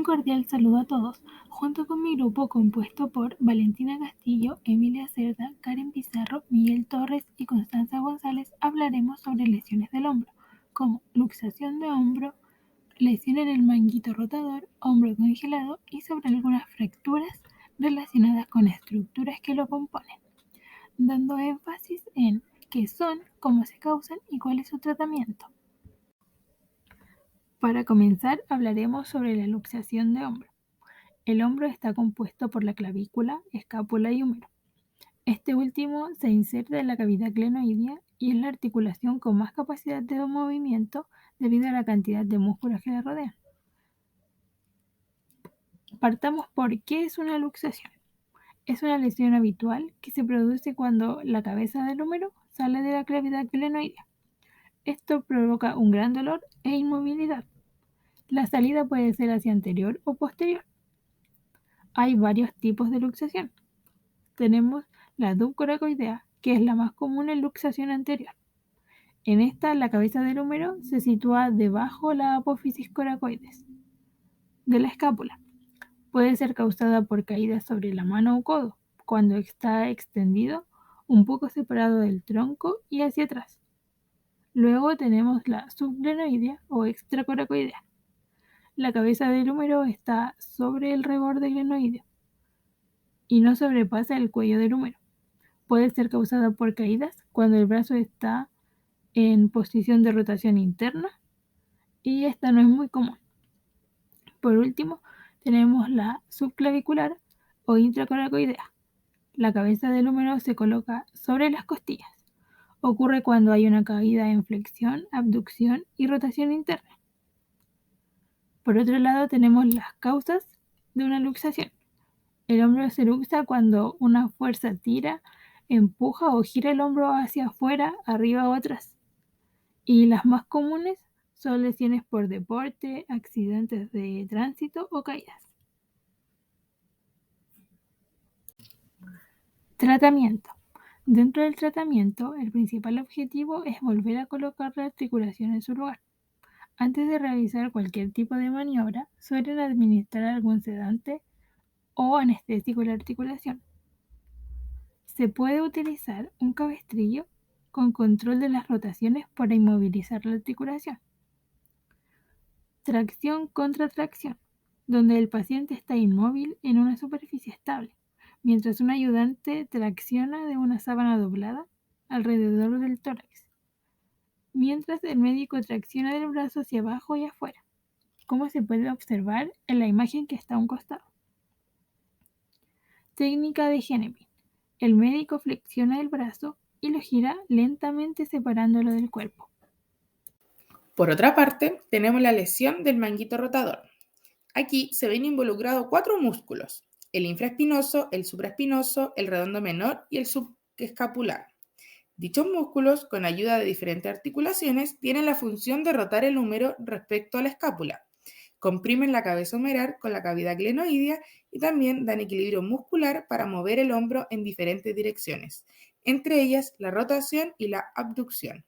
Un cordial saludo a todos. Junto con mi grupo compuesto por Valentina Castillo, Emilia Cerda, Karen Pizarro, Miguel Torres y Constanza González hablaremos sobre lesiones del hombro, como luxación de hombro, lesión en el manguito rotador, hombro congelado y sobre algunas fracturas relacionadas con estructuras que lo componen, dando énfasis en qué son, cómo se causan y cuál es su tratamiento. Para comenzar, hablaremos sobre la luxación de hombro. El hombro está compuesto por la clavícula, escápula y húmero. Este último se inserta en la cavidad glenoidea y es la articulación con más capacidad de movimiento debido a la cantidad de músculos que la rodean. Partamos por qué es una luxación. Es una lesión habitual que se produce cuando la cabeza del húmero sale de la cavidad glenoidea. Esto provoca un gran dolor e inmovilidad. La salida puede ser hacia anterior o posterior. Hay varios tipos de luxación. Tenemos la subcoracoidea, que es la más común en luxación anterior. En esta, la cabeza del húmero se sitúa debajo la apófisis coracoides de la escápula. Puede ser causada por caídas sobre la mano o codo, cuando está extendido, un poco separado del tronco y hacia atrás. Luego tenemos la subglenoidea o extracoracoidea. La cabeza del húmero está sobre el reborde glenoideo y no sobrepasa el cuello del húmero. Puede ser causada por caídas cuando el brazo está en posición de rotación interna y esta no es muy común. Por último, tenemos la subclavicular o intracoracoidea. La cabeza del húmero se coloca sobre las costillas. Ocurre cuando hay una caída en flexión, abducción y rotación interna. Por otro lado, tenemos las causas de una luxación. El hombro se luxa cuando una fuerza tira, empuja o gira el hombro hacia afuera, arriba o atrás. Y las más comunes son lesiones por deporte, accidentes de tránsito o caídas. Tratamiento. Dentro del tratamiento, el principal objetivo es volver a colocar la articulación en su lugar. Antes de realizar cualquier tipo de maniobra, suelen administrar algún sedante o anestésico a la articulación. Se puede utilizar un cabestrillo con control de las rotaciones para inmovilizar la articulación. Tracción contra tracción, donde el paciente está inmóvil en una superficie estable, mientras un ayudante tracciona de una sábana doblada alrededor del tórax, mientras el médico tracciona del brazo hacia abajo y afuera, como se puede observar en la imagen que está a un costado. Técnica de Hennepin. El médico flexiona el brazo y lo gira lentamente separándolo del cuerpo. Por otra parte, tenemos la lesión del manguito rotador. Aquí se ven involucrados 4 músculos: el infraespinoso, el supraespinoso, el redondo menor y el subescapular. Dichos músculos, con ayuda de diferentes articulaciones, tienen la función de rotar el húmero respecto a la escápula. Comprimen la cabeza humeral con la cavidad glenoidea y también dan equilibrio muscular para mover el hombro en diferentes direcciones, entre ellas la rotación y la abducción.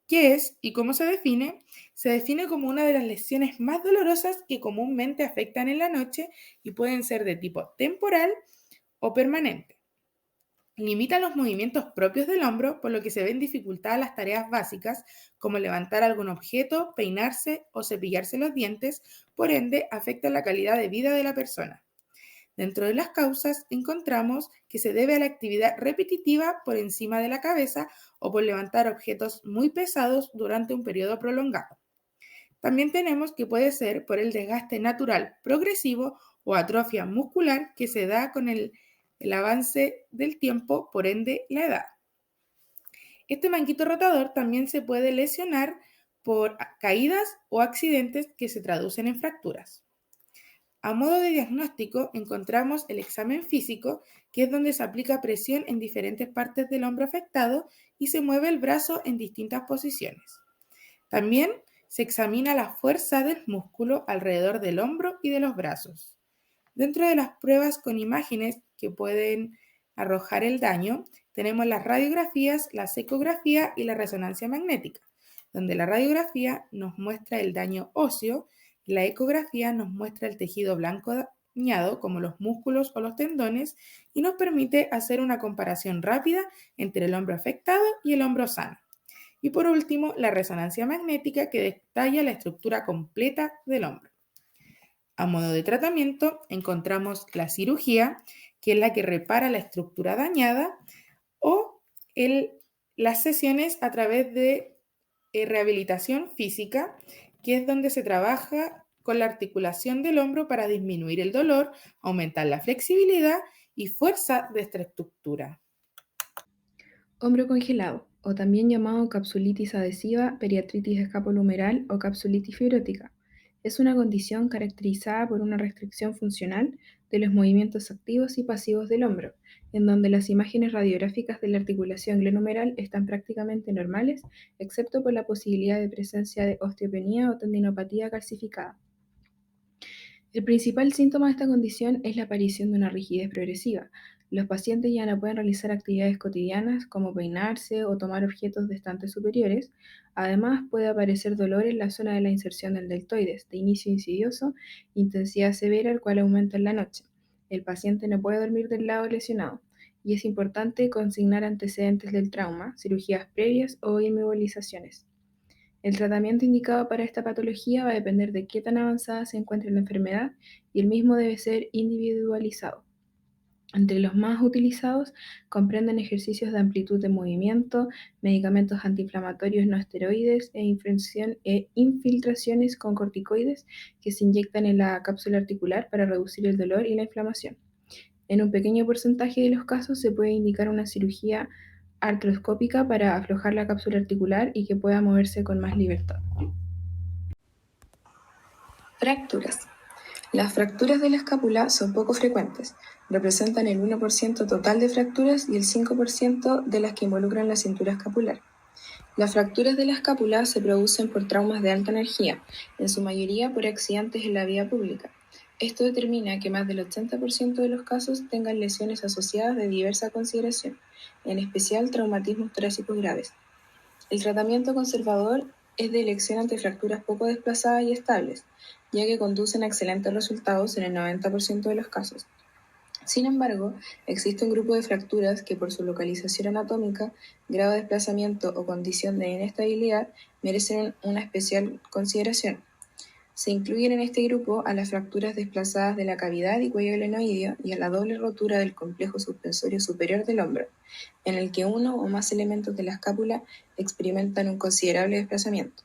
¿Qué es y cómo se define? Se define como una de las lesiones más dolorosas que comúnmente afectan en la noche y pueden ser de tipo temporal o permanente. Limita los movimientos propios del hombro, por lo que se ven dificultadas las tareas básicas como levantar algún objeto, peinarse o cepillarse los dientes, por ende afecta la calidad de vida de la persona. Dentro de las causas encontramos que se debe a la actividad repetitiva por encima de la cabeza o por levantar objetos muy pesados durante un periodo prolongado. También tenemos que puede ser por el desgaste natural progresivo o atrofia muscular que se da con el avance del tiempo, por ende la edad. Este manguito rotador también se puede lesionar por caídas o accidentes que se traducen en fracturas. A modo de diagnóstico encontramos el examen físico, que es donde se aplica presión en diferentes partes del hombro afectado y se mueve el brazo en distintas posiciones. También se examina la fuerza del músculo alrededor del hombro y de los brazos. Dentro de las pruebas con imágenes que pueden arrojar el daño, tenemos las radiografías, la ecografía y la resonancia magnética, donde la radiografía nos muestra el daño óseo, La ecografía nos muestra el tejido blanco dañado, como los músculos o los tendones, y nos permite hacer una comparación rápida entre el hombro afectado y el hombro sano. Y por último, la resonancia magnética, que detalla la estructura completa del hombro. A modo de tratamiento, encontramos la cirugía, que es la que repara la estructura dañada, o las sesiones a través de rehabilitación física, que es donde se trabaja con la articulación del hombro para disminuir el dolor, aumentar la flexibilidad y fuerza de esta estructura. Hombro congelado, o también llamado capsulitis adhesiva, periartritis escapulohumeral o capsulitis fibrótica. Es una condición caracterizada por una restricción funcional de los movimientos activos y pasivos del hombro, en donde las imágenes radiográficas de la articulación glenohumeral están prácticamente normales, excepto por la posibilidad de presencia de osteopenia o tendinopatía calcificada. El principal síntoma de esta condición es la aparición de una rigidez progresiva. Los pacientes ya no pueden realizar actividades cotidianas como peinarse o tomar objetos de estantes superiores. Además, puede aparecer dolor en la zona de la inserción del deltoides, de inicio insidioso, intensidad severa, el cual aumenta en la noche. El paciente no puede dormir del lado lesionado y es importante consignar antecedentes del trauma, cirugías previas o inmovilizaciones. El tratamiento indicado para esta patología va a depender de qué tan avanzada se encuentre la enfermedad y el mismo debe ser individualizado. Entre los más utilizados comprenden ejercicios de amplitud de movimiento, medicamentos antiinflamatorios no esteroides e infiltraciones con corticoides que se inyectan en la cápsula articular para reducir el dolor y la inflamación. En un pequeño porcentaje de los casos se puede indicar una cirugía artroscópica para aflojar la cápsula articular y que pueda moverse con más libertad. Fracturas. Las fracturas de la escápula son poco frecuentes, representan el 1% total de fracturas y el 5% de las que involucran la cintura escapular. Las fracturas de la escápula se producen por traumas de alta energía, en su mayoría por accidentes en la vía pública. Esto determina que más del 80% de los casos tengan lesiones asociadas de diversa consideración, en especial traumatismos torácicos graves. El tratamiento conservador es de elección ante fracturas poco desplazadas y estables, ya que conducen a excelentes resultados en el 90% de los casos. Sin embargo, existe un grupo de fracturas que por su localización anatómica, grado de desplazamiento o condición de inestabilidad merecen una especial consideración. Se incluyen en este grupo a las fracturas desplazadas de la cavidad y cuello glenoideo y a la doble rotura del complejo suspensorio superior del hombro, en el que uno o más elementos de la escápula experimentan un considerable desplazamiento.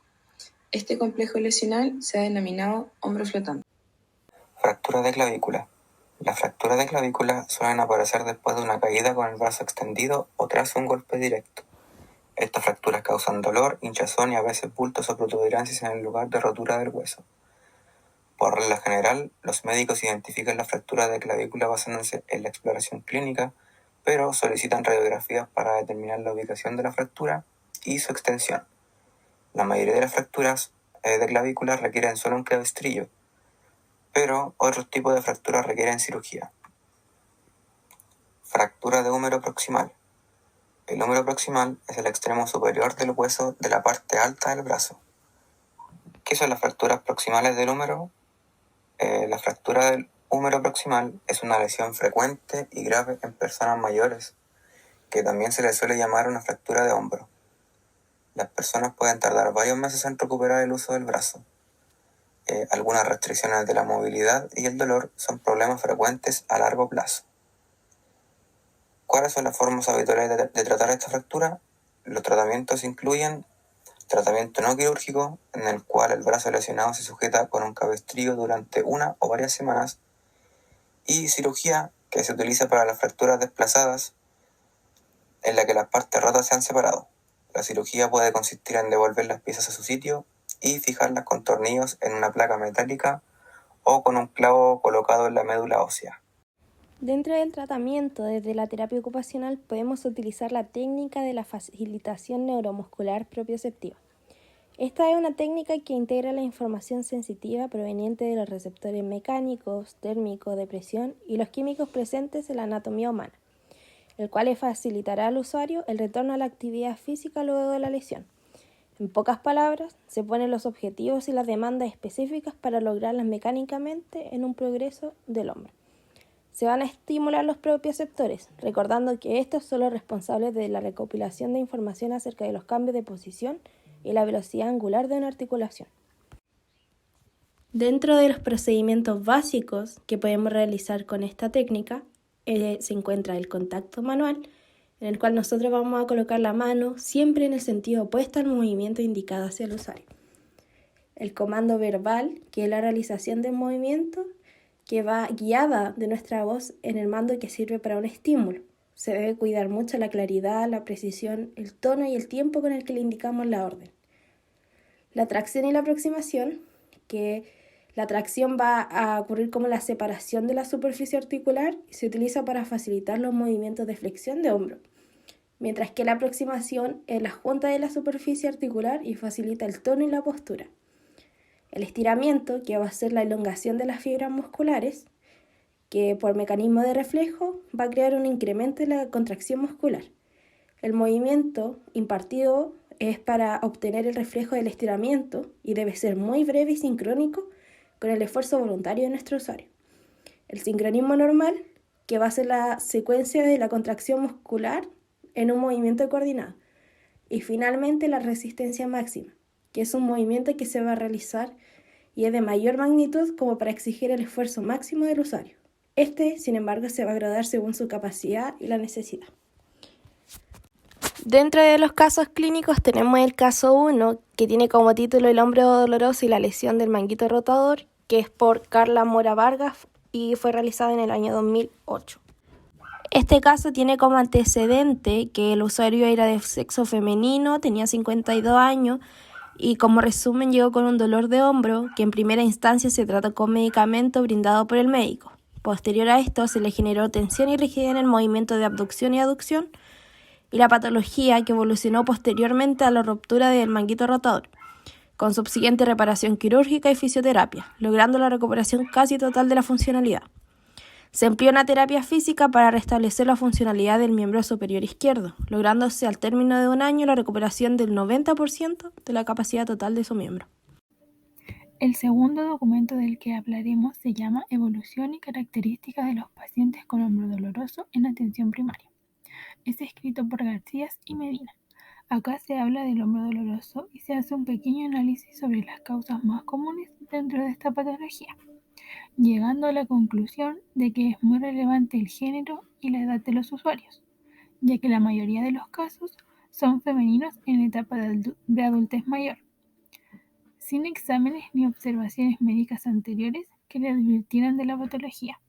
Este complejo lesional se ha denominado hombro flotante. Fractura de clavícula. Las fracturas de clavícula suelen aparecer después de una caída con el brazo extendido o tras un golpe directo. Estas fracturas causan dolor, hinchazón y a veces bultos o protuberancias en el lugar de rotura del hueso. Por regla general, los médicos identifican las fracturas de clavícula basándose en la exploración clínica, pero solicitan radiografías para determinar la ubicación de la fractura y su extensión. La mayoría de las fracturas de clavícula requieren solo un cabestrillo, pero otros tipos de fracturas requieren cirugía. Fractura de húmero proximal. El húmero proximal es el extremo superior del hueso de la parte alta del brazo. ¿Qué son las fracturas proximales del húmero? La fractura del húmero proximal es una lesión frecuente y grave en personas mayores, que también se le suele llamar una fractura de hombro. Las personas pueden tardar varios meses en recuperar el uso del brazo. Algunas restricciones de la movilidad y el dolor son problemas frecuentes a largo plazo. ¿Cuáles son las formas habituales de tratar esta fractura? Los tratamientos incluyen tratamiento no quirúrgico, en el cual el brazo lesionado se sujeta con un cabestrillo durante una o varias semanas, y cirugía, que se utiliza para las fracturas desplazadas, en la que las partes rotas se han separado. La cirugía puede consistir en devolver las piezas a su sitio y fijarlas con tornillos en una placa metálica o con un clavo colocado en la médula ósea. Dentro del tratamiento desde la terapia ocupacional podemos utilizar la técnica de la facilitación neuromuscular propioceptiva. Esta es una técnica que integra la información sensitiva proveniente de los receptores mecánicos, térmicos, de presión y los químicos presentes en la anatomía humana, el cual le facilitará al usuario el retorno a la actividad física luego de la lesión. En pocas palabras, se ponen los objetivos y las demandas específicas para lograrlas mecánicamente en un progreso del hombre. Se van a estimular los propioceptores, recordando que estos son los responsables de la recopilación de información acerca de los cambios de posición y la velocidad angular de una articulación. Dentro de los procedimientos básicos que podemos realizar con esta técnica se encuentra el contacto manual, en el cual nosotros vamos a colocar la mano siempre en el sentido opuesto al movimiento indicado hacia el usuario. El comando verbal, que es la realización del movimiento, que va guiada de nuestra voz en el mando que sirve para un estímulo. Se debe cuidar mucho la claridad, la precisión, el tono y el tiempo con el que le indicamos la orden. La tracción y la aproximación, que la tracción va a ocurrir como la separación de la superficie articular y se utiliza para facilitar los movimientos de flexión de hombro, mientras que la aproximación es la junta de la superficie articular y facilita el tono y la postura. El estiramiento, que va a ser la elongación de las fibras musculares, que por mecanismo de reflejo va a crear un incremento de la contracción muscular. El movimiento impartido es para obtener el reflejo del estiramiento y debe ser muy breve y sincrónico con el esfuerzo voluntario de nuestro usuario. El sincronismo normal, que va a ser la secuencia de la contracción muscular en un movimiento coordinado. Y finalmente la resistencia máxima, que es un movimiento que se va a realizar y es de mayor magnitud como para exigir el esfuerzo máximo del usuario. Sin embargo, se va a gradar según su capacidad y la necesidad. Dentro de los casos clínicos tenemos el caso 1, que tiene como título El hombro doloroso y la lesión del manguito rotador, que es por Carla Mora Vargas y fue realizado en el año 2008. Este caso tiene como antecedente que el usuario era de sexo femenino, tenía 52 años y como resumen llegó con un dolor de hombro que en primera instancia se trató con medicamento brindado por el médico. Posterior a esto se le generó tensión y rigidez en el movimiento de abducción y aducción y la patología que evolucionó posteriormente a la ruptura del manguito rotador, con subsiguiente reparación quirúrgica y fisioterapia, logrando la recuperación casi total de la funcionalidad. Se empleó una terapia física para restablecer la funcionalidad del miembro superior izquierdo, lográndose al término de un año la recuperación del 90% de la capacidad total de su miembro. El segundo documento del que hablaremos se llama Evolución y características de los pacientes con hombro doloroso en atención primaria. Es escrito por García y Medina. Acá se habla del hombro doloroso y se hace un pequeño análisis sobre las causas más comunes dentro de esta patología, llegando a la conclusión de que es muy relevante el género y la edad de los usuarios, ya que la mayoría de los casos son femeninos en la etapa de adultez mayor, sin exámenes ni observaciones médicas anteriores que le advirtieran de la patología.